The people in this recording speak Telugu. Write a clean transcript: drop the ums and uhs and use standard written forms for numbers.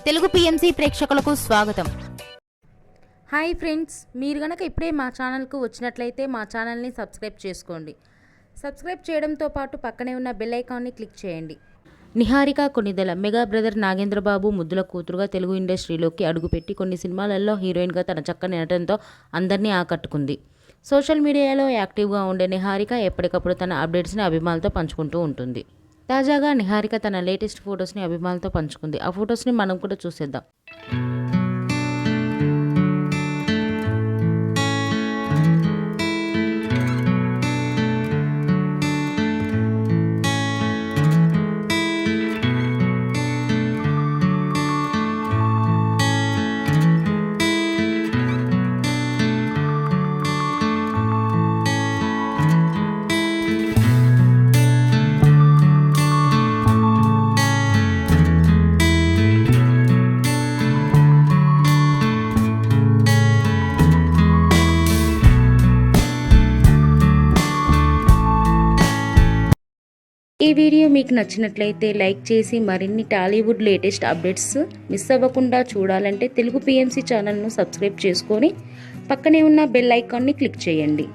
తెలుగు పిఎంసి ప్రేక్షకులకు స్వాగతం. హాయ్ ఫ్రెండ్స్, మీరు గనక ఇప్పుడే మా ఛానల్కు వచ్చినట్లయితే మా ఛానల్ని సబ్స్క్రైబ్ చేసుకోండి. సబ్స్క్రైబ్ చేయడంతో పాటు పక్కనే ఉన్న బెల్ ఐకాన్ని క్లిక్ చేయండి. నిహారిక కొణిదెల మెగా బ్రదర్ నాగేంద్రబాబు ముద్దుల కూతురుగా తెలుగు ఇండస్ట్రీలోకి అడుగుపెట్టి కొన్ని సినిమాలలో హీరోయిన్గా తన చక్కని నటనతో అందరినీ ఆకట్టుకుంది. సోషల్ మీడియాలో యాక్టివ్గా ఉండే నిహారిక ఎప్పటికప్పుడు తన అప్డేట్స్ని అభిమానులతో పంచుకుంటూ ఉంటుంది. తాజాగా నిహారిక తన లేటెస్ట్ ఫొటోస్ని అభిమానులతో పంచుకుంది. ఆ ఫొటోస్ని మనం కూడా చూసేద్దాం. ఈ వీడియో మీకు నచ్చినట్లయితే లైక్ చేసి మరిన్ని టాలీవుడ్ లేటెస్ట్ అప్డేట్స్ మిస్ అవ్వకుండా చూడాలంటే తెలుగు పిఎంసి ఛానల్ను సబ్స్క్రైబ్ చేసుకొని పక్కనే ఉన్న బెల్ ఐకాన్ని క్లిక్ చేయండి.